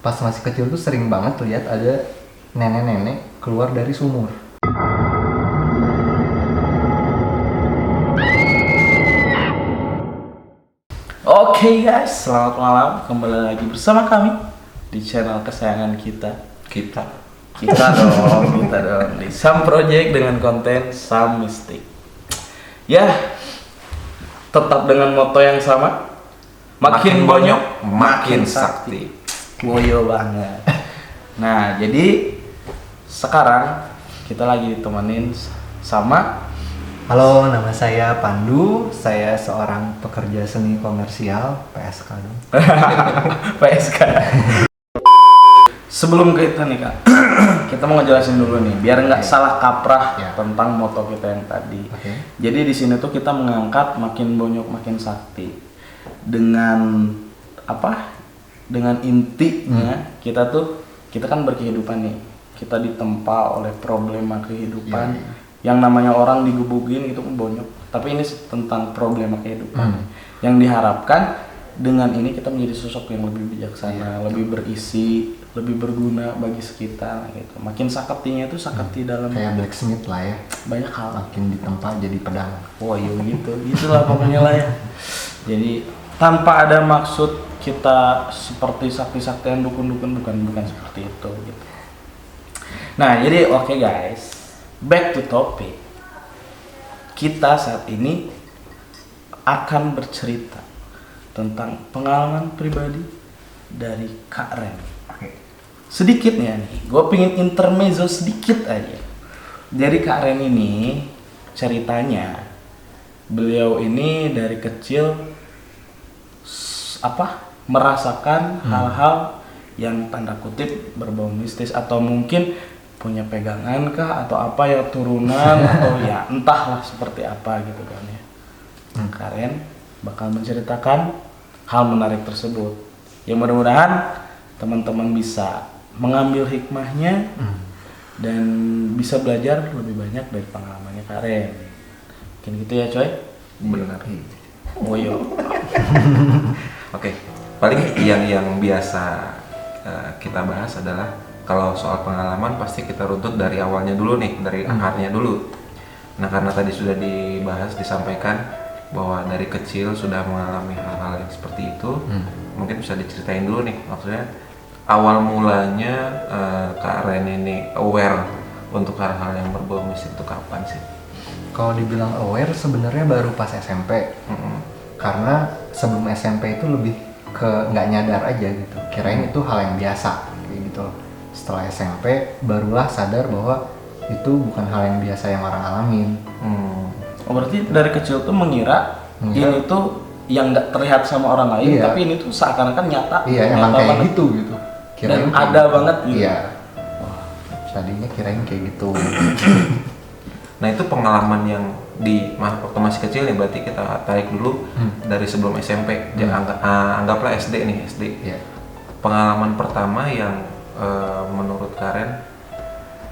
Pas masih kecil tuh sering banget lihat ada nenek-nenek keluar dari sumur. Oke guys, selamat malam. Kembali lagi bersama kami di channel kesayangan kita. Kita dong di Sam Project dengan konten Sam Mistik. Ya, tetap dengan moto yang sama. Makin bonyok, makin sakti. Boyo banget. Nah, jadi sekarang kita lagi ditemenin sama Halo, nama saya Pandu. Saya seorang pekerja seni komersial PSK dong. PSK. Sebelum kita nih Kak, kita mau ngejelasin dulu nih, biar nggak salah kaprah tentang moto kita yang tadi. Jadi di sini tuh kita mengangkat makin bonyok makin sakti dengan apa? Dengan intinya kita kan berkehidupan nih, kita ditempa oleh problema kehidupan. Yang namanya orang digebukin gitu bonyok, tapi ini tentang problema kehidupan yang diharapkan dengan ini kita menjadi sosok yang lebih bijaksana, lebih berisi, lebih berguna bagi sekitar gitu. Makin saktinya itu sakti dalam kayak blacksmith lah ya, banyak hal. makin ditempa jadi pedang. Oh iya gitu, gitulah pokoknya lah ya. Jadi tanpa ada maksud kita seperti sakti-saktian dukun-dukun, bukan seperti itu gitu. Nah jadi oke guys, back to topic. Kita saat ini akan bercerita tentang pengalaman pribadi dari Kak Ren. Sedikit nih, gue pengen intermezzo sedikit aja. Jadi Kak Ren ini ceritanya, beliau ini dari kecil merasakan hal-hal yang tanda kutip berbau mistis, atau mungkin punya pegangan kah atau apa ya, turunan atau ya entahlah seperti apa gitu kan ya. Karen bakal menceritakan hal menarik tersebut yang mudah-mudahan teman-teman bisa mengambil hikmahnya dan bisa belajar lebih banyak dari pengalamannya Karen. Mungkin gitu ya coy. Benar. Oh yo. Oke, paling yang biasa kita bahas adalah kalau soal pengalaman pasti kita runtut dari awalnya dulu nih, dari akarnya dulu. Nah karena tadi sudah dibahas, disampaikan bahwa dari kecil sudah mengalami hal-hal yang seperti itu, mungkin bisa diceritain dulu nih, maksudnya awal mulanya Kak Ren ini aware untuk hal-hal yang berbau mistik itu kapan sih? Kalau dibilang aware sebenarnya baru pas SMP. Karena sebelum SMP itu lebih ke nggak nyadar aja gitu, kirain itu hal yang biasa kayak gitu. Setelah SMP barulah sadar bahwa itu bukan hal yang biasa yang orang alamin. Oh berarti dari kecil tuh mengira ini tuh yang nggak terlihat sama orang lain, tapi ini tuh seakan-akan nyata. Iya, nyata emang kayak banget. gitu. Kirain Dan ada banget gitu. Iya. Wah, tadinya kirain kayak gitu. Nah itu pengalaman yang waktu masih kecil nih, berarti kita tarik dulu dari sebelum SMP. Anggaplah SD nih, SD. Iya. Pengalaman pertama yang menurut Karen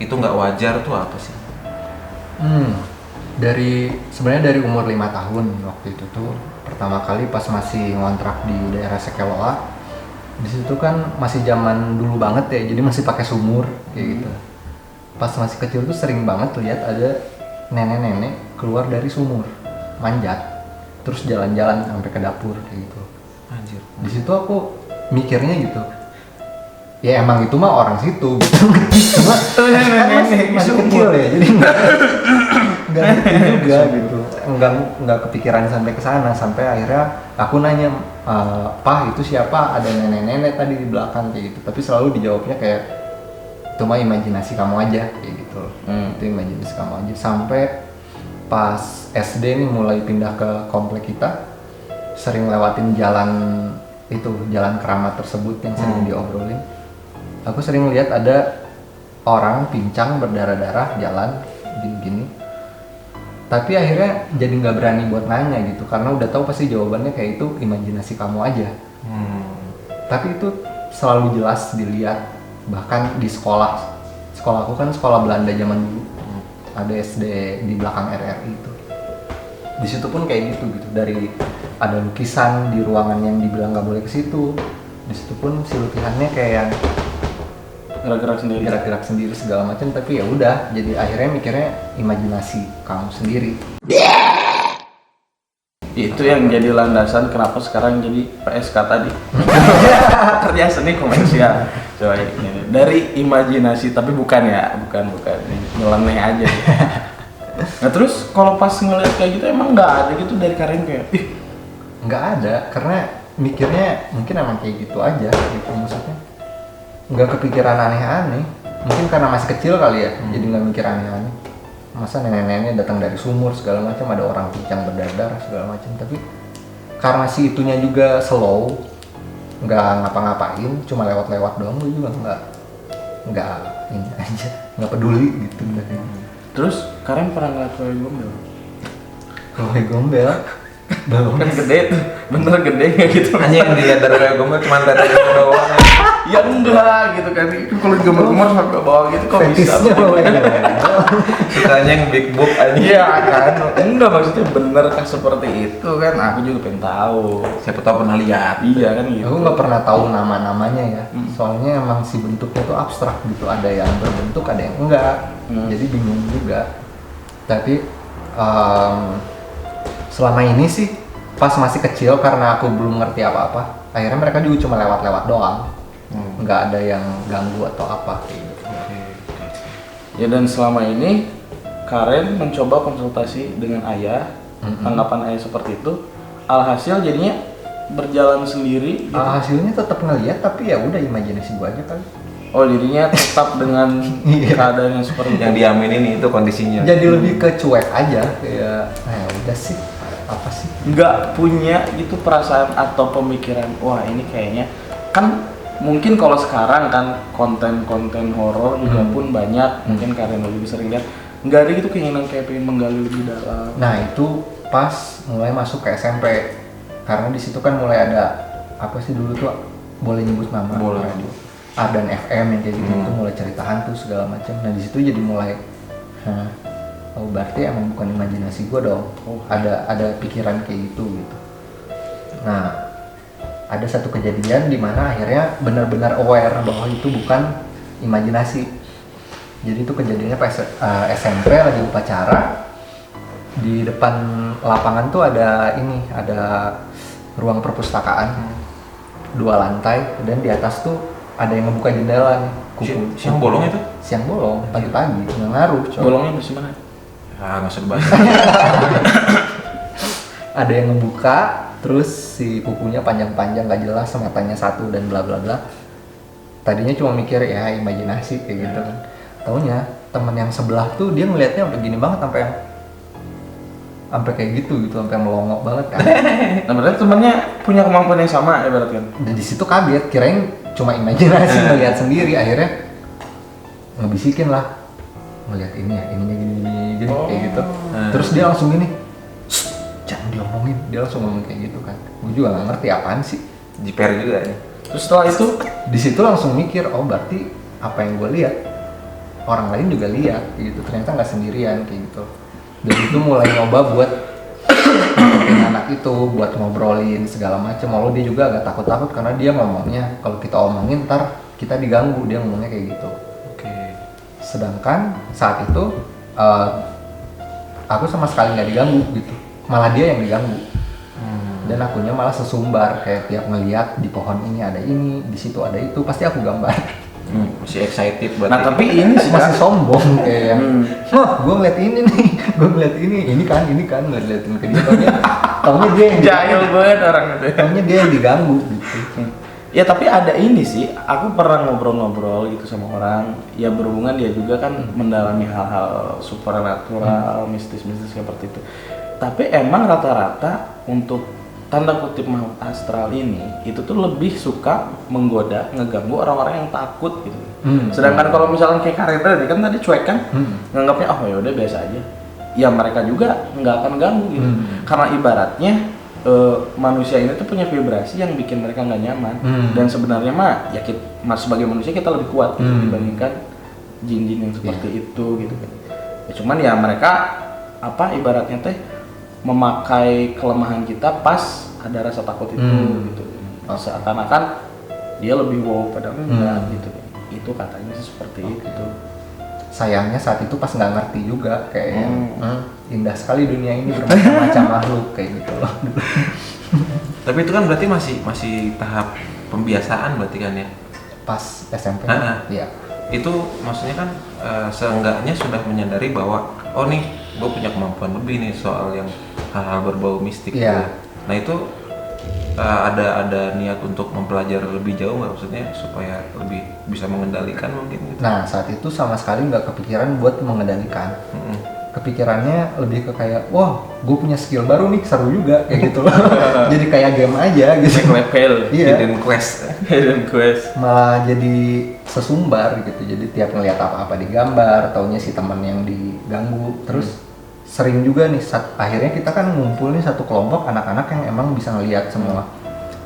itu nggak wajar tuh apa sih? Sebenarnya dari umur 5 tahun waktu itu tuh pertama kali pas masih ngontrak di daerah Sekeloa. Di situ kan masih zaman dulu banget ya, jadi masih pakai sumur kayak gitu. Pas masih kecil tuh sering banget lihat ada nenek-nenek keluar dari sumur, manjat, terus jalan-jalan sampai ke dapur kayak gitu. Anjir. Di situ aku mikirnya gitu, ya emang itu mah orang situ gitu. Cuma masih kecil ya, jadi nggak ngerti juga gitu, nggak kepikiran sampai ke sana. Sampai akhirnya aku nanya, "Pak, itu siapa? Ada nenek-nenek tadi di belakang," kayak gitu. Tapi selalu dijawabnya kayak, "Itu mah imajinasi kamu aja," kayak gitu. Itu imajinasi kamu aja. Sampai pas SD nih mulai pindah ke komplek kita, sering lewatin jalan keramat tersebut yang sering diobrolin. Aku sering lihat ada orang pincang berdarah-darah jalan gini. Tapi akhirnya jadi nggak berani buat nanya gitu, karena udah tahu pasti jawabannya kayak itu imajinasi kamu aja. Tapi itu selalu jelas dilihat, bahkan di sekolah. Sekolahku kan sekolah Belanda zaman dulu. Ada SD di belakang RRI itu. Di situ pun kayak gitu. Dari ada lukisan di ruangan yang dibilang nggak boleh ke situ. Di situ pun si Lutfihannya kayak yang gerak-gerak sendiri segala macam, tapi ya udah, jadi akhirnya mikirnya imajinasi kamu sendiri. Itu yang jadi landasan kenapa sekarang jadi PSK tadi. Pekerja seni komersial. Coba ini dari imajinasi, tapi bukan ini nyeleneh aja. Nah terus kalau pas ngeliat kayak gitu emang nggak ada gitu dari Karen kayak Nggak ada, karena mikirnya mungkin emang kayak gitu aja gitu, maksudnya nggak kepikiran aneh-aneh, mungkin karena masih kecil kali ya, jadi nggak mikir aneh-aneh. Masa nenek-nenek datang dari sumur segala macam, ada orang pincang berdarah segala macam, tapi karena si itunya juga slow, nggak ngapa-ngapain, cuma lewat-lewat doang, gue juga nggak ini aja, nggak peduli gitu. Terus Karen pernah ngeliat Wewe Gombel? Wewe Gombel belum. Kan gede tuh, bener gede kayak gitu. Hanya yang dilihat dari Wewe Gombel cuma tadi doang. Ya enggak gitu kan, itu kalau gemar-gemar sampai bawah gitu kok bisa. Fetisnya Wewe Gombel. Sukanya yang big boob aja. Iya kan, enggak maksudnya bener kan seperti itu kan, aku juga pengen tahu. Siapa tahu pernah lihat. Iya kan gitu. Aku nggak pernah tahu nama-namanya ya, soalnya emang si bentuknya tuh abstrak gitu, ada yang berbentuk, ada yang enggak, jadi bingung juga. Tapi selama ini sih pas masih kecil, karena aku belum ngerti apa-apa, akhirnya mereka juga cuma lewat-lewat doang, nggak ada yang ganggu atau apa kayak gitu. Ya dan selama ini Karen mencoba konsultasi dengan ayah, tanggapan ayah seperti itu, alhasil jadinya berjalan sendiri gitu. Hasilnya tetap ngeliat, tapi ya udah imajinasi gua aja kali. Oh dirinya tetap dengan keadaan yang seperti Yang diaminin itu kondisinya. Jadi lebih ke cuek aja, kayak nah ya udah sih, apa sih? nggak punya gitu perasaan atau pemikiran, wah ini kayaknya kan mungkin kalau sekarang kan konten-konten horor juga pun banyak, mungkin Karen lebih sering lihat, nggak ada gitu keinginan kayak pengen menggali lebih dalam. Nah itu pas mulai masuk ke SMP, karena di situ kan mulai ada apa sih dulu tuh, boleh nyebut nama? Boleh. Radio A dan FM yang kayak gitu, itu mulai cerita hantu segala macam. Nah di situ jadi mulai, oh berarti emang bukan imajinasi gue dong. Ada pikiran kayak gitu. Nah ada satu kejadian di mana akhirnya benar-benar aware bahwa itu bukan imajinasi. Jadi itu kejadiannya pas SMP lagi upacara, di depan lapangan tuh ada ruang perpustakaan 2 lantai, dan di atas tuh ada yang ngebuka jendela nih, Siang bolong itu? siang bolong, pagi-pagi, nggak ngaruh. Bolongnya bersih mana? Ah, nggak usah dibahas. Ada yang ngebuka, terus si kukunya panjang-panjang gak jelas, matanya satu dan bla bla bla. Tadinya cuma mikir ya imajinasi kayak gitu kan. Taunya teman yang sebelah tuh dia ngelihatnya sampai gini banget, sampai kayak gitu, sampai melongo banget kan. Nah berarti temennya punya kemampuan yang sama ya berarti kan? Dan di situ kaget, kirain cuma imajinasi ngelihat sendiri, akhirnya ngebisikin lah, ngelihat ini ya, ininya gini kayak gitu. Terus dia langsung gini, jangan diomongin, dia langsung ngomong kayak gitu kan. Gue juga nggak ngerti apaan sih. Jiper juga ya. Terus setelah itu Di situ langsung mikir, oh berarti apa yang gue lihat orang lain juga lihat gitu, ternyata nggak sendirian kayak gitu. Dan itu mulai nyoba buat deketin anak itu, buat ngobrolin segala macam. Walau dia juga agak takut-takut karena dia ngomongnya, kalau kita omongin ntar kita diganggu, dia ngomongnya kayak gitu. Sedangkan saat itu aku sama sekali nggak diganggu gitu, malah dia yang diganggu. Dan akunya malah sesumbar, kayak tiap ngeliat di pohon ini ada ini, di situ ada itu, pasti aku gambar. Masih excited berarti. nah tapi ini sih Masih sombong kayak yang, gue ngeliat ini nih, gue ngeliat ini kan, ngeliatin ke dia, taunya dia yang jahil banget orang itu ya. taunya dia yang diganggu gitu. Ya tapi ada ini sih, aku pernah ngobrol-ngobrol gitu sama orang, ya berhubungan dia juga kan mendalami hal-hal supernatural, mistis-mistis seperti itu. Tapi emang rata-rata untuk tanda kutip makhluk astral ini, itu tuh lebih suka menggoda, ngeganggu orang-orang yang takut gitu. Sedangkan kalau misalnya kayak Karen tadi kan tadi cuek kan, nganggapnya oh ya udah biasa aja. Ya mereka juga nggak akan ganggu gitu, karena ibaratnya manusia ini tuh punya vibrasi yang bikin mereka nggak nyaman. Dan sebenarnya mah ya kita, sebagai manusia kita lebih kuat gitu, dibandingkan jin-jin yang seperti itu gitu kan. Ya cuman ya mereka apa ibaratnya teh memakai kelemahan kita pas ada rasa takut itu gitu. Seakan-akan dia lebih wow padahal enggak gitu. Itu katanya sih seperti itu. Sayangnya saat itu pas nggak ngerti juga kayak indah sekali dunia ini bermacam-macam makhluk kayak gitu loh. Tapi itu kan berarti masih tahap pembiasaan berarti kan ya? Pas SMP. Iya. Itu maksudnya kan seenggaknya sudah menyadari bahwa oh nih gue punya kemampuan lebih nih soal yang hal-hal berbau mistik. Iya. Nah itu ada niat untuk mempelajari lebih jauh nggak, maksudnya supaya lebih bisa mengendalikan mungkin gitu? Nah saat itu sama sekali nggak kepikiran buat mengendalikan. Kepikirannya lebih ke kayak wah gue punya skill baru nih, seru juga kayak gitu loh. Jadi kayak game aja gitu. Level. Iya. Hidden quest. Hidden quest. Malah jadi sesumbar gitu, jadi tiap ngeliat apa-apa digambar, taunya si teman yang diganggu. Terus sering juga nih akhirnya kita kan ngumpul nih satu kelompok anak-anak yang emang bisa ngeliat semua.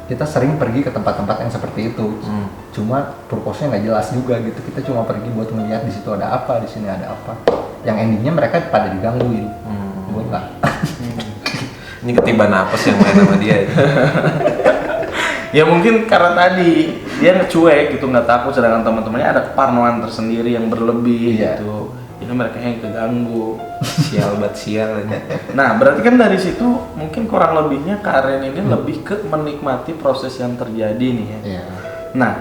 Kita sering pergi ke tempat-tempat yang seperti itu. Cuma purpose-nya nggak jelas juga gitu. Kita cuma pergi buat ngeliat di situ ada apa, di sini ada apa. Yang endingnya mereka pada digangguin. Gue nggak. Ini ketiban apa sih yang main sama dia? Ya mungkin karena tadi dia cuek gitu, nggak takut, sedangkan teman-temannya ada keparnoan tersendiri yang berlebih gitu. Jadi mereka yang keganggu. Sial bat sial ini. Nah berarti kan dari situ mungkin kurang lebihnya Karen ini lebih ke menikmati proses yang terjadi nih ya. Iya. Nah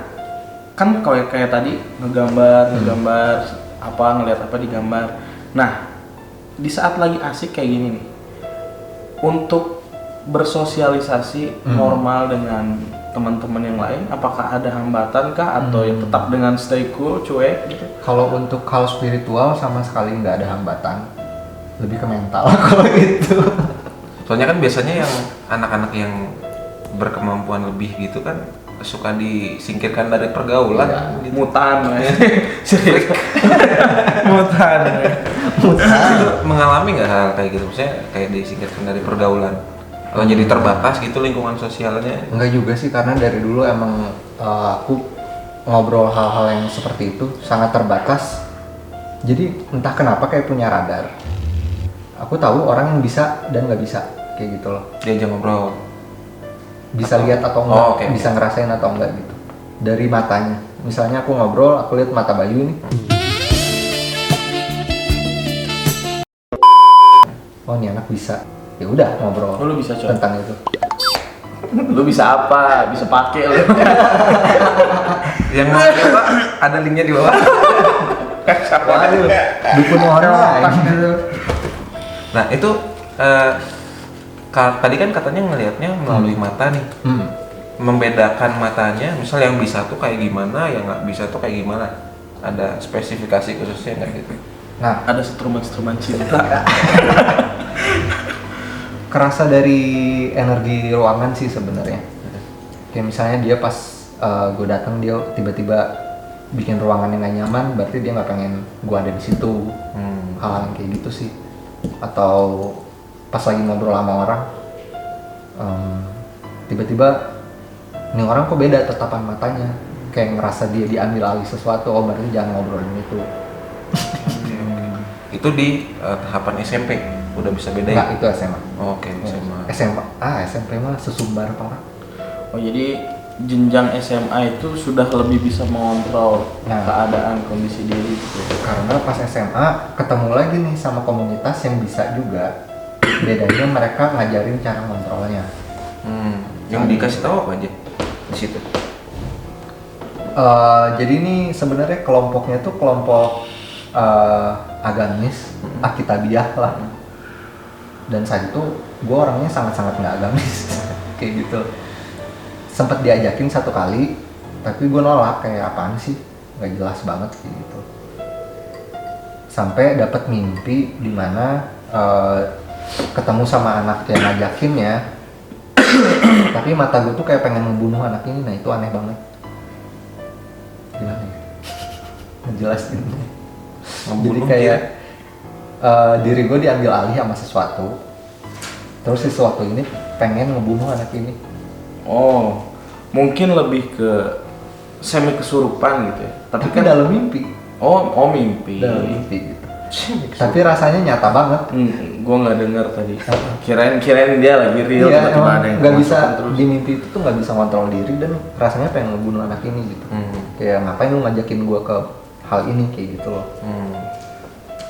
kan kayak tadi ngegambar apa, ngeliat apa digambar. Nah di saat lagi asik kayak gini nih, untuk bersosialisasi normal dengan teman-teman yang lain, apakah ada hambatan kah atau yang tetap dengan stay cool, cuek gitu? Kalau untuk hal spiritual sama sekali nggak ada hambatan, lebih ke mental kalau gitu. Soalnya kan biasanya yang anak-anak yang berkemampuan lebih gitu kan suka disingkirkan dari pergaulan. Iya. Gitu. Mutan, mutan. Itu mengalami nggak hal kayak gitu, maksudnya kayak disingkirkan dari pergaulan atau jadi terbatas gitu lingkungan sosialnya? Enggak juga sih, karena dari dulu emang aku ngobrol hal-hal yang seperti itu sangat terbatas. Jadi entah kenapa kayak punya radar. Aku tahu orang yang bisa dan nggak bisa kayak gitu loh. Diajak ngobrol. Bisa lihat atau enggak, okay. bisa ngerasain atau enggak gitu. Dari matanya. Misalnya aku ngobrol, aku lihat mata Bayu nih. Oh ini anak bisa. Ya udah ngobrol. Lu bisa coba tentang itu. Lu bisa apa? Bisa pakai lu. Yang mau coba ada linknya di bawah. Waduh, dukun online gitu. Nah itu tadi kan katanya ngelihatnya melalui mata nih. Membedakan matanya, misal yang bisa tuh kayak gimana, yang nggak bisa tuh kayak gimana? Ada spesifikasi khususnya nggak gitu? Nah, ada instrumen cinta. Kerasa dari energi ruangan sih sebenarnya. Kayak misalnya dia pas gue datang dia tiba-tiba bikin ruangan yang gak nyaman, berarti dia nggak pengen gue ada di situ. Hal yang kayak gitu sih. Atau pas lagi ngobrol sama orang, tiba-tiba ini orang kok beda tatapan matanya, kayak ngerasa dia diambil alih sesuatu. Oh berarti jangan ngobrolin itu. Itu di tahapan SMP udah bisa bedain? Enggak, itu SMA. Oh, oke, SMA. SMP mah sesumbar parah. Oh jadi jenjang SMA itu sudah lebih bisa mengontrol keadaan kondisi diri gitu. Karena pas SMA ketemu lagi nih sama komunitas yang bisa juga. Bedanya mereka ngajarin cara ngontrolnya. Yang dikasih tahu apa aja di situ? Jadi ini sebenarnya kelompoknya tuh kelompok agamis, akitabiah lah. Dan saat itu gue orangnya sangat-sangat nggak agamis, kayak gitu. Sempet diajakin satu kali, tapi gue nolak, kayak apaan sih, nggak jelas banget kayak gitu. Sampai dapat mimpi di mana ketemu sama anak yang ngajakinnya, tapi mata gue tuh kayak pengen membunuh anak ini. Nah itu aneh banget. Gimana ya? Ngejelasin. Jadi kayak diri gue diambil alih sama sesuatu, terus sesuatu ini pengen ngebunuh anak ini. Oh, mungkin lebih ke semi kesurupan gitu ya. Tapi kan dalam mimpi. Oh mimpi. Dalam mimpi gitu. Tapi rasanya nyata banget. Gue nggak dengar tadi. Kirain dia lagi real, Iya, tiba-tiba emang ada yang nggak bisa kemasukan terus. di mimpi itu tuh nggak bisa kontrol diri dan rasanya pengen ngebunuh anak ini gitu. Kayak ngapain lu ngajakin gua ke hal ini kayak gitu loh.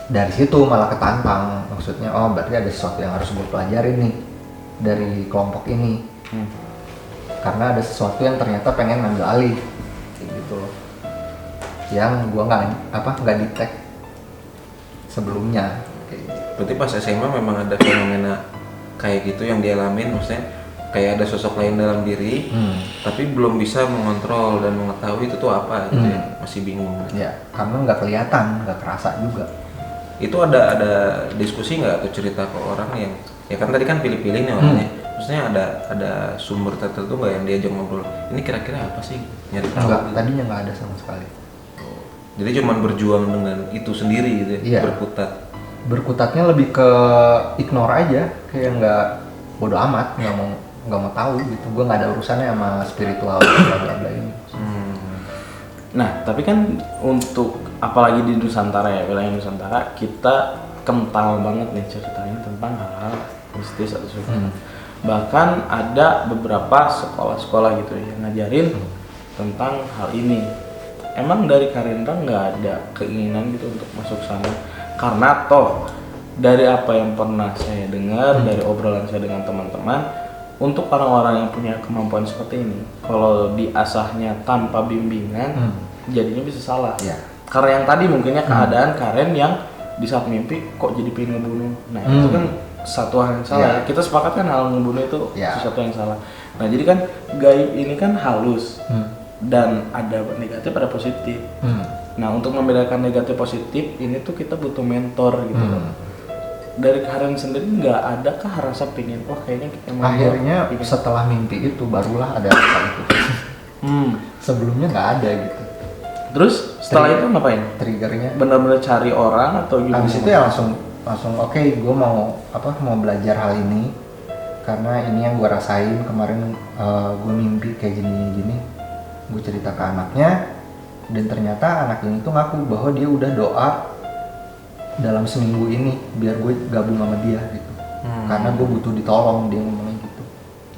Dari situ malah ketantang, maksudnya oh berarti ada sesuatu yang harus gue pelajarin nih dari kelompok ini. Karena ada sesuatu yang ternyata pengen ngambil alih kayak gitu loh. Yang gua nggak detect sebelumnya kayak gitu. Berarti pas SMA memang ada fenomena kayak gitu yang dialamin, maksudnya kayak ada sosok lain dalam diri, tapi belum bisa mengontrol dan mengetahui itu tuh apa gitu ya, masih bingung. Ya, karena nggak kelihatan, nggak kerasa juga. Itu ada diskusi nggak atau cerita ke orang yang ya kan tadi kan pilih-pilih nih orangnya, maksudnya ada sumber tertentu nggak yang diajak ngobrol? Ini kira-kira apa sih? Nyari tahu. Enggak, gitu. tadinya nggak ada sama sekali. Jadi cuman berjuang dengan itu sendiri gitu ya, Iya. berkutat. Berkutatnya lebih ke ignore aja, kayak nggak bodo amat, nggak mau tahu gitu. Gue nggak ada urusannya sama spiritual bla bla bla ini. Nah, tapi kan untuk apalagi di Nusantara ya, wilayah Nusantara, kita kental banget nih ceritanya tentang hal-hal mistis atau sesuatu. Bahkan ada beberapa sekolah-sekolah gitu yang ngajarin tentang hal ini. Emang dari Karindra nggak ada keinginan gitu untuk masuk sana? Karena toh dari apa yang pernah saya dengar, dari obrolan saya dengan teman-teman, untuk orang-orang yang punya kemampuan seperti ini, kalau diasahnya tanpa bimbingan, jadinya bisa salah. Iya. Karena yang tadi mungkinnya keadaan Karen yang di saat mimpi kok jadi pengen ngebunuh. Nah itu kan satu hal yang salah. Iya. Kita sepakat kan hal ngebunuh itu Iya. sesuatu yang salah. Nah jadi kan gaib ini kan halus dan ada negatif ada positif. Nah untuk membedakan negatif positif ini tuh kita butuh mentor gitu loh. Dari Karen sendiri nggak adakah rasa pingin kayaknya emang Akhirnya gua pingin. setelah mimpi itu barulah ada rasa itu. Sebelumnya nggak ada gitu. Terus setelah itu ngapain? Triggernya. Benar-benar cari orang atau gimana? Habis itu ya langsung oke, gue mau belajar hal ini karena ini yang gue rasain kemarin. Gue mimpi kayak gini, gue cerita ke anaknya dan ternyata anak ini tuh ngaku bahwa dia udah doa dalam seminggu ini biar gue gabung sama dia gitu. Karena gue butuh ditolong, dia ngomongnya gitu.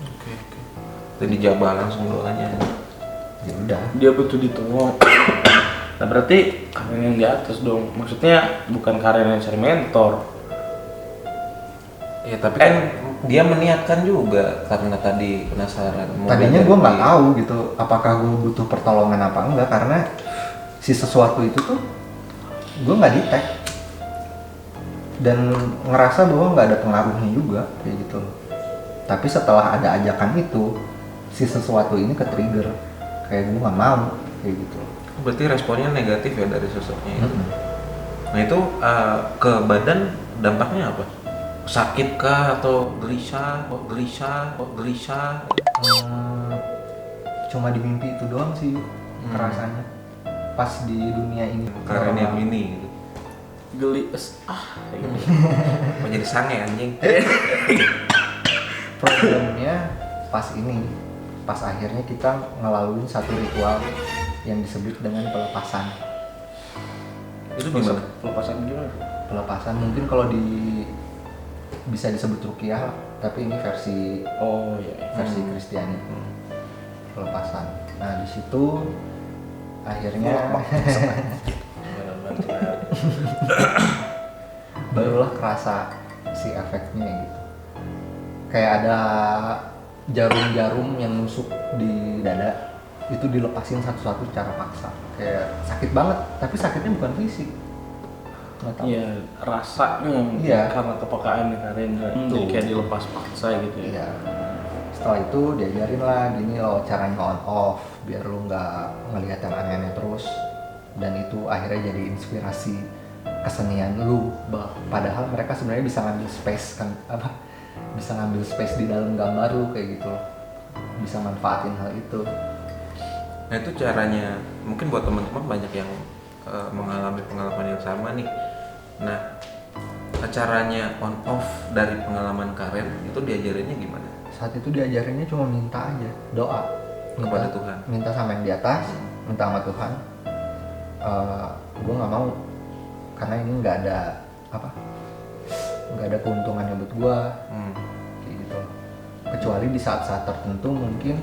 Oke. Dan dijabah langsung doanya. Ya udah. Dia butuh ditolong. Nah berarti Karen yang di atas dong. Maksudnya bukan Karen yang cari mentor. Ya tapi kan dia meniatkan juga karena tadi penasaran. mau Tadinya belajar gue nggak di- tahu gitu apakah gue butuh pertolongan apa enggak, karena si sesuatu itu tuh gue nggak detect dan ngerasa bahwa nggak ada pengaruhnya juga kayak gitu loh. Tapi setelah ada ajakan itu, si sesuatu ini ke-trigger kayak gue nggak mau kayak gitu loh. Berarti responnya negatif ya dari sosoknya itu. Nah itu ke badan dampaknya apa? Sakit kah atau gelisah? Cuma di mimpi itu doang sih kerasanya. Pas di dunia ini Karen yang ini gitu. Geli kayak gitu. Mau jadi sange anjing. problemnya pas akhirnya kita ngelaluin satu ritual yang disebut dengan pelepasan. Itu gimana? Pelepasan gimana? Pelepasan mungkin kalau bisa disebut ruqyah, tapi ini versi Oh iya. Kristiani. Pelepasan. Nah di situ akhirnya barulah kerasa si efeknya gitu. Kayak ada jarum-jarum yang nusuk di dada, itu dilepasin satu-satu secara paksa. Kayak sakit banget, tapi sakitnya bukan fisik. Nggak tahu. Iya, rasanya Iya. karena kepekaan nih Karen. Jadi kayak dilepas paksa gitu ya. Iya. Setelah itu diajarin lah gini loh caranya on off biar lu nggak ngelihat yang aneh-aneh terus, dan itu akhirnya jadi inspirasi kesenian lu. Padahal mereka sebenarnya bisa ngambil space kan bisa ngambil space di dalam gambar lu kayak gitu loh. Bisa manfaatin hal itu. Nah itu caranya, mungkin buat teman-teman banyak yang mengalami pengalaman yang sama nih. Nah caranya on off dari pengalaman Karen itu diajarinnya gimana? Saat itu diajarinnya cuma minta aja, doa Kepada Tuhan. minta sama yang di atas, minta sama Tuhan. Gue nggak mau karena ini nggak ada keuntungannya buat gua kayak gitu. Kecuali di saat-saat tertentu mungkin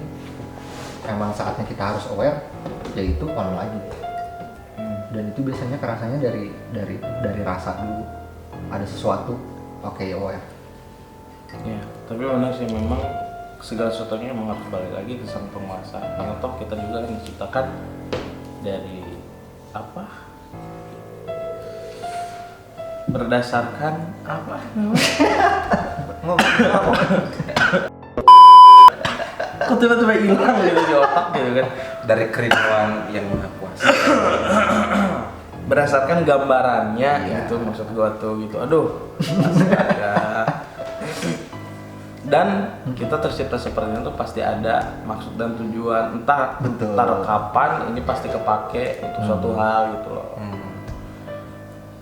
emang saatnya kita harus aware, yaitu on lagi. Dan itu biasanya kerasanya dari rasa dulu, ada sesuatu, oke, aware. Ya, tapi benar sih, memang segala sesuatunya emang harus balik lagi ke sang penguasa. Karena toh kita juga yang diciptakan dari apa? Berdasarkan apa namanya? Kok tiba-tiba hilang gitu di otak gitu kan? Dari kerinduan yang maha kuasa. Berdasarkan gambarannya Iya. gitu, maksud gua tuh gitu. Aduh. Astaga. Dan kita tercipta seperti itu pasti ada maksud dan tujuan, entah kapan ini pasti kepake untuk suatu hal gitu loh.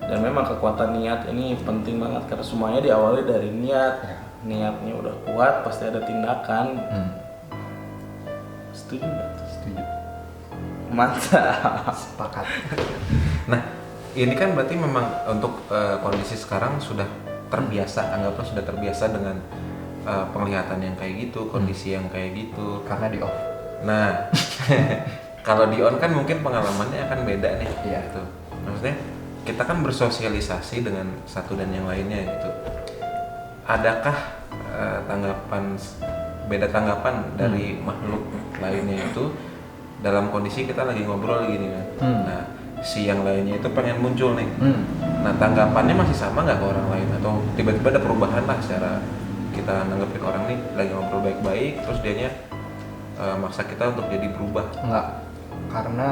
Dan memang kekuatan niat ini penting banget karena semuanya diawali dari niat. Niatnya udah kuat pasti ada tindakan. Setuju nggak? Setuju. Mantap. Sepakat. Nah, ini kan berarti memang untuk kondisi sekarang sudah terbiasa, anggaplah sudah terbiasa dengan penglihatan yang kayak gitu, kondisi yang kayak gitu. Karena di off. Nah, kalau di on kan mungkin pengalamannya akan beda nih. Iya. Gitu. Maksudnya kita kan bersosialisasi dengan satu dan yang lainnya gitu. Adakah beda tanggapan dari makhluk lainnya itu dalam kondisi kita lagi ngobrol gini kan? Nah, si yang lainnya itu pengen muncul nih. Nah, tanggapannya masih sama nggak ke orang lain atau tiba-tiba ada perubahan lah secara kita nanggepin orang nih lagi ngobrol baik-baik terus dianya maksa kita untuk jadi berubah? Enggak, karena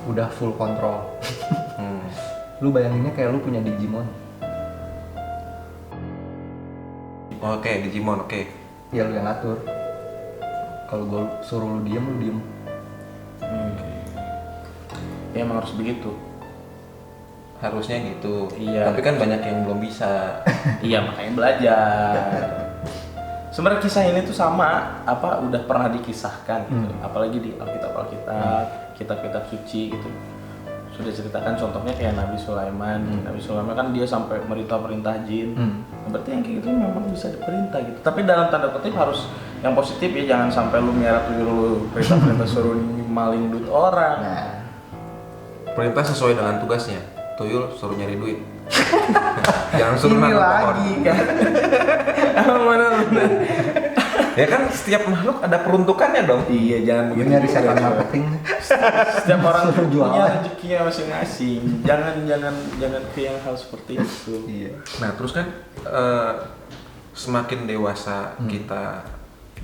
udah full kontrol. Lu bayanginnya kayak lu punya Digimon. Oke, Digimon, oke. Ya lu yang ngatur. Kalau gue suruh lu diem. Ya emang harus begitu. Harusnya gitu. Iya. Tapi kan banyak yang belum bisa. Iya, makanya belajar. Sebenarnya kisah ini tuh sama udah pernah dikisahkan gitu. Apalagi di Alkitab, kitab-kitab suci gitu. Sudah ceritakan contohnya kayak Nabi Sulaiman. Nabi Sulaiman kan dia sampai merintah jin. Berarti yang kayak gitu memang bisa diperintah gitu. Tapi dalam tanda kutip harus yang positif ya, jangan sampai lu miara tuyul lu perintah suruh maling duit orang. Nah, Perintah sesuai dengan tugasnya. Tuyul suruh nyari duit. Jangan suruh ini nanam pohon. lagi kan. Bener. Ya kan setiap makhluk ada peruntukannya dong. Iya, jangan Gue nyari setan marketing. Setiap orang Suruh punya jualan. rezekinya masing-masing. Jangan ke yang hal seperti itu. Iya. Nah terus kan semakin dewasa kita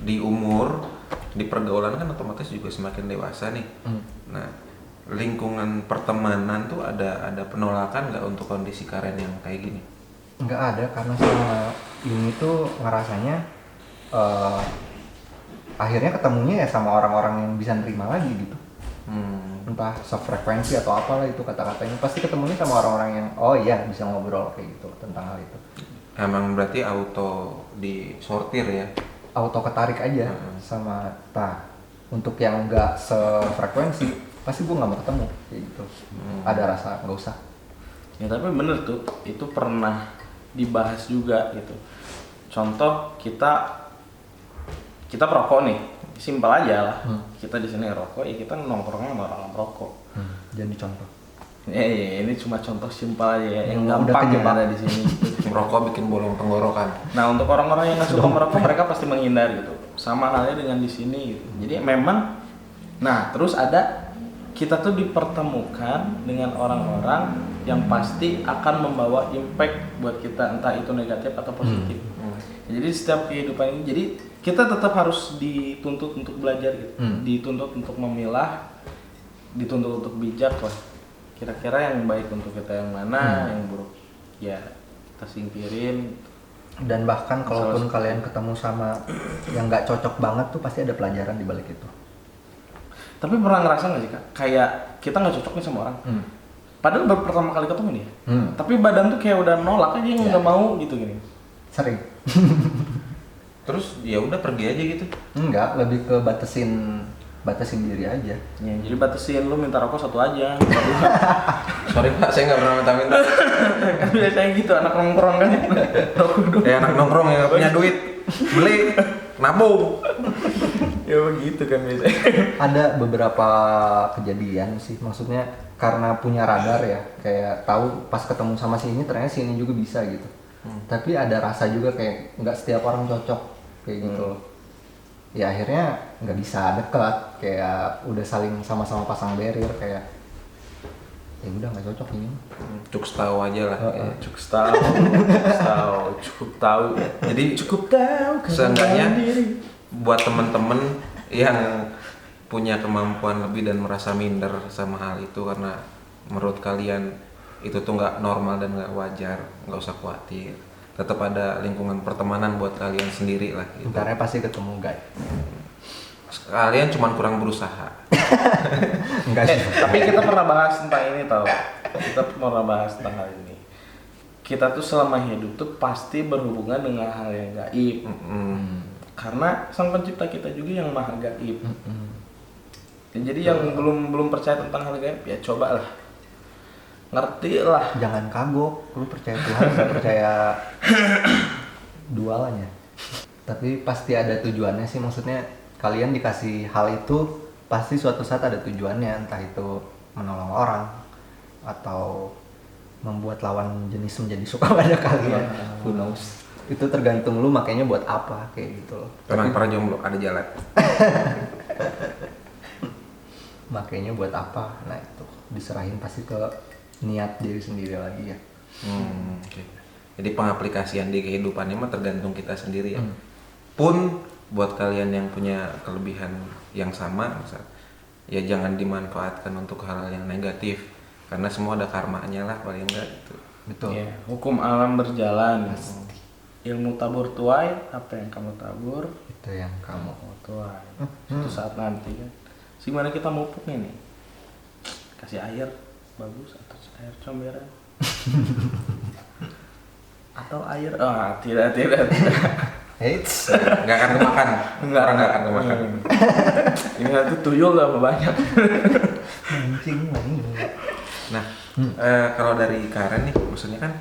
di umur, di pergaulan kan otomatis juga semakin dewasa nih. Nah lingkungan pertemanan tuh ada penolakan nggak untuk kondisi Karen yang kayak gini? Nggak ada, karena selama ini tuh ngerasanya akhirnya ketemunya ya sama orang-orang yang bisa nerima lagi gitu. Entah sefrekuensi atau apalah itu kata-katanya, pasti ketemunya sama orang-orang yang oh iya bisa ngobrol kayak gitu tentang hal itu. Emang berarti auto disortir ya? Auto ketarik aja sama untuk yang nggak sefrekuensi pasti gue nggak mau ketemu kayak gitu. Ada rasa nggak usah. Ya tapi bener tuh, itu pernah dibahas juga gitu. Contoh kita perokok nih, simpel aja lah. Kita di sini rokok, ya kita nongkrongnya sama orang merokok. Jadi contoh. Ini cuma contoh simpel aja ya, yang Udah gampang yang kejebak. ada di sini. Merokok bikin bolong tenggorokan. Nah untuk orang-orang yang nggak suka merokok, mereka pasti menghindar gitu. Sama halnya dengan di sini gitu. Jadi memang, nah terus kita tuh dipertemukan dengan orang-orang yang pasti akan membawa impact buat kita, entah itu negatif atau positif. Jadi setiap kehidupan ini, jadi kita tetap harus dituntut untuk belajar gitu, dituntut untuk memilah, dituntut untuk bijak lah. Kira-kira yang baik untuk kita yang mana, yang buruk ya kita singkirin. Dan bahkan kalaupun kalian ketemu sama yang nggak cocok banget tuh pasti ada pelajaran di balik itu. Tapi pernah ngerasa nggak sih Kak, kayak kita nggak cocok nih sama orang, padahal baru pertama kali ketemu nih, tapi badan tuh kayak udah nolak aja, nggak mau gitu gini. Sering. Terus ya udah pergi aja gitu. Enggak, lebih ke batasin batasin diri aja. Ya, jadi batasin lu minta rokok satu aja. Sorry Pak, saya nggak pernah minta-minta. Kan biasanya gitu anak nongkrong kan. Rokok dong. Anak nongkrong yang nggak punya duit, beli, nabung. Ya begitu kan biasanya. Ada beberapa kejadian sih, maksudnya karena punya radar ya, kayak tahu pas ketemu sama si ini ternyata si ini juga bisa gitu. Tapi ada rasa juga kayak nggak setiap orang cocok kayak gitu loh. Ya akhirnya nggak bisa dekat, kayak udah saling sama-sama pasang barrier, kayak ya udah nggak cocok ini. Cukup tahu aja lah. Cukup tahu. Jadi Cukup tahu. seenggaknya buat temen-temen yang punya kemampuan lebih dan merasa minder sama hal itu karena menurut kalian itu tuh nggak normal dan nggak wajar, nggak usah khawatir. Tetap ada lingkungan pertemanan buat kalian sendiri lah. Gitu. Ntarnya pasti ketemu guys. Kalian cuma kurang berusaha. Enggak sih. Tapi kita pernah bahas tentang ini tau. Kita pernah bahas tentang hal ini. Kita tuh selama hidup tuh pasti berhubungan dengan hal yang gaib. Karena sang pencipta kita juga yang maha gaib. Ya, jadi yang belum percaya tentang hal gaib ya cobalah. Ngerti lah. Jangan kagok, lu percaya Tuhan, gak percaya dualanya. Tapi pasti ada tujuannya sih, maksudnya kalian dikasih hal itu pasti suatu saat ada tujuannya, entah itu menolong orang atau membuat lawan jenis menjadi suka pada kalian. Who knows? Itu tergantung lu makanya buat apa kayak gitu loh. Tenang, para jomblo ada jalan. Makanya buat apa? Nah itu diserahin pasti ke niat diri sendiri lagi ya. Okay. Jadi pengaplikasian di kehidupannya mah tergantung kita sendiri ya. Pun buat kalian yang punya kelebihan yang sama, misal, ya jangan dimanfaatkan untuk hal yang negatif karena semua ada karmanya lah paling enggak itu. Betul. Ya, hukum alam berjalan. Ilmu tabur tuai, apa yang kamu tabur Itu yang kamu. tuai. Suatu saat nanti kan. Gimana kita mupuknya nih? Kasih air bagus atau air comberan? Atau air? Tidak. Eits. Nggak akan kemakan. Orang nggak akan kemakan. Ini nanti tuyul lah banyak. Mancing lagi. Nah, kalau dari Karen nih, maksudnya kan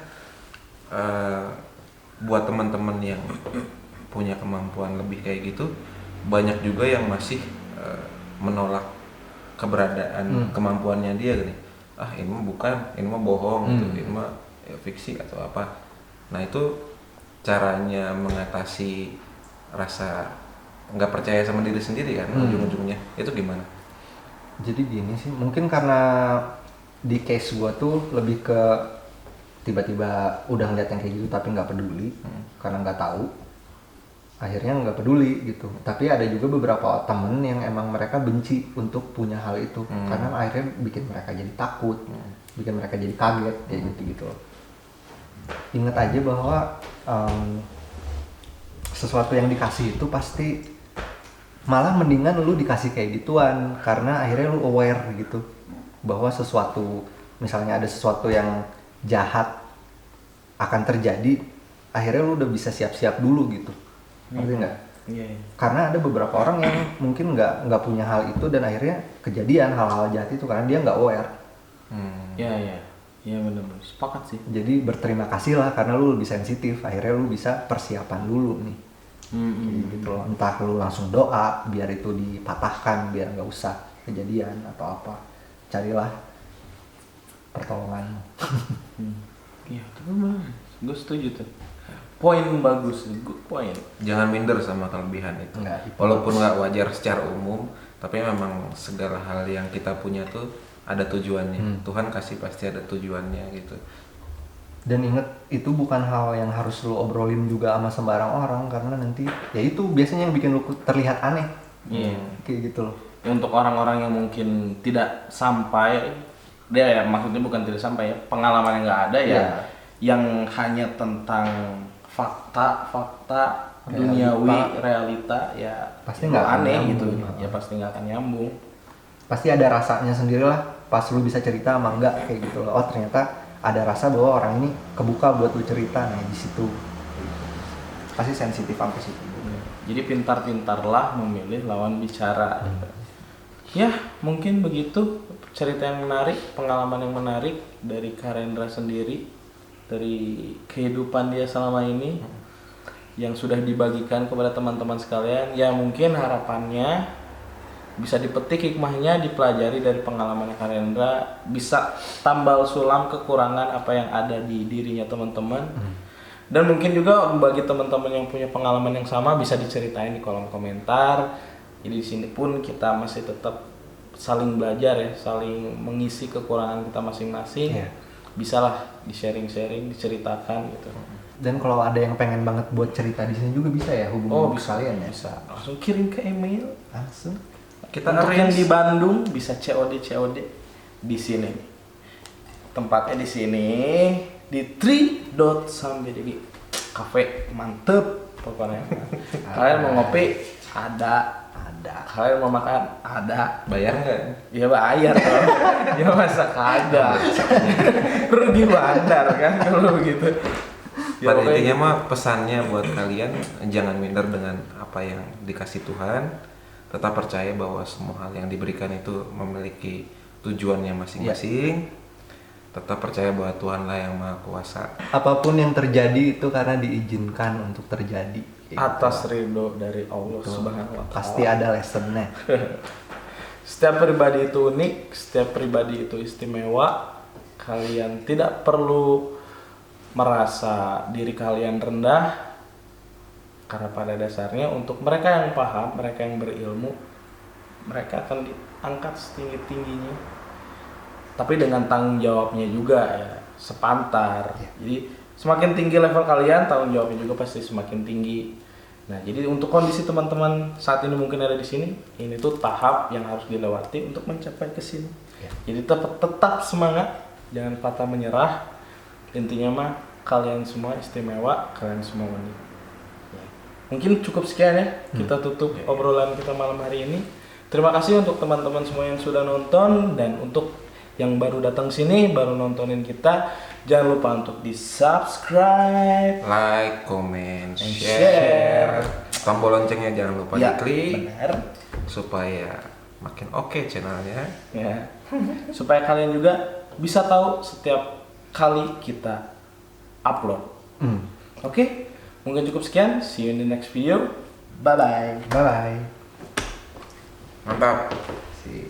buat teman-teman yang punya kemampuan lebih kayak gitu, banyak juga yang masih menolak keberadaan kemampuannya dia gini. Ini mah bukan, ini mah bohong, gitu. Ini mah ya, fiksi atau apa. Nah itu caranya mengatasi rasa nggak percaya sama diri sendiri kan ujung-ujungnya itu gimana? Jadi gini sih, mungkin karena di case gua tuh lebih ke tiba-tiba udah ngeliat yang kayak gitu tapi nggak peduli karena nggak tahu, akhirnya nggak peduli gitu. Tapi ada juga beberapa temen yang emang mereka benci untuk punya hal itu karena akhirnya bikin mereka jadi takut, bikin mereka jadi kaget kayak gitu. Ingat aja bahwa sesuatu yang dikasih itu pasti malah mendingan lu dikasih kayak gituan karena akhirnya lu aware gitu bahwa sesuatu, misalnya ada sesuatu yang jahat akan terjadi, akhirnya lu udah bisa siap-siap dulu gitu. Ngerti nggak? Iya. Karena ada beberapa orang yang mungkin nggak punya hal itu dan akhirnya kejadian hal-hal jahat itu karena dia nggak aware. Iya benar-benar sepakat sih. Jadi berterima kasih lah karena lu lebih sensitif, akhirnya lu bisa persiapan dulu nih. Gitu loh. Entah lu langsung doa biar itu dipatahkan biar nggak usah kejadian atau apa. Carilah pertolongan. Iya, itu benar. Gue setuju tuh. Poin bagus, good point. Jangan minder sama kelebihan itu. Enggak, Walaupun nggak wajar secara umum, tapi memang segala hal yang kita punya tuh ada tujuannya. Tuhan kasih pasti ada tujuannya gitu. Dan inget itu bukan hal yang harus lu obrolin juga sama sembarang orang karena nanti ya itu biasanya yang bikin lu terlihat aneh. Kayak gitu loh. Untuk orang-orang yang mungkin tidak sampai, dia ya maksudnya bukan tidak sampai ya, pengalaman yang nggak ada ya, yang hanya tentang fakta duniawi, realita ya pasti nggak aneh nyambung. gitu, ya pasti nggak akan nyambung. Pasti ada rasanya sendirilah pas lu bisa cerita sama enggak kayak gitu loh. Oh ternyata ada rasa bahwa orang ini kebuka buat lu cerita, nah di situ pasti sensitif sampai situ. Jadi pintar-pintarlah memilih lawan bicara. Ya, mungkin begitu cerita yang menarik, pengalaman yang menarik dari Karendra sendiri, dari kehidupan dia selama ini yang sudah dibagikan kepada teman-teman sekalian. Ya mungkin harapannya bisa dipetik hikmahnya, dipelajari dari pengalaman Karendra, bisa tambal sulam kekurangan apa yang ada di dirinya teman-teman. Dan mungkin juga bagi teman-teman yang punya pengalaman yang sama bisa diceritain di kolom komentar. Jadi di sini pun kita masih tetap saling belajar ya, saling mengisi kekurangan kita masing-masing. Iya. Bisalah di-sharing-sharing, diceritakan gitu. Dan kalau ada yang pengen banget buat cerita di sini juga bisa ya hubungi kalian ya. Bisa. Langsung kirim ke email. Langsung. Kita untuk yang di Bandung bisa COD di sini. Tempatnya di sini di 3.sambedegi cafe, mantep pokoknya. Kalian mau ngopi ada. Kalian mau makan ada. Bayar nggak? Ya bayar dong. Ya masa kagak. Pergi bandar kan kalau begitu. Ya, Pada pokoknya intinya gitu. mah pesannya buat kalian, jangan minder dengan apa yang dikasih Tuhan. Tetap percaya bahwa semua hal yang diberikan itu memiliki tujuannya masing-masing. Tetap percaya bahwa Tuhanlah yang Maha Kuasa. Apapun yang terjadi itu karena diizinkan untuk terjadi. Gitu. Atas ridho dari Allah Betul. Subhanahu wa taala. Pasti ada lessonnya. Setiap pribadi itu unik, setiap pribadi itu istimewa. Kalian tidak perlu merasa diri kalian rendah, karena pada dasarnya untuk mereka yang paham, mereka yang berilmu, mereka akan diangkat setinggi-tingginya. Tapi dengan tanggung jawabnya juga ya, sepantar. Jadi semakin tinggi level kalian, tanggung jawabnya juga pasti semakin tinggi. Nah, jadi untuk kondisi teman-teman saat ini mungkin ada di sini, ini tuh tahap yang harus dilewati untuk mencapai ke sini. Ya. Jadi tetap semangat, jangan patah menyerah. Intinya mah kalian semua istimewa, kalian semua unik. Ya. Mungkin cukup sekian ya, kita tutup obrolan kita malam hari ini. Terima kasih untuk teman-teman semua yang sudah nonton, dan untuk yang baru datang sini, baru nontonin kita, jangan lupa untuk di subscribe, Like, comment, and share. Tombol loncengnya jangan lupa Ya, diklik benar. supaya makin oke channelnya. Ya. Supaya kalian juga bisa tahu setiap kali kita upload. Oke, mungkin cukup sekian. See you in the next video. Bye bye. Bye bye. Mantap. Si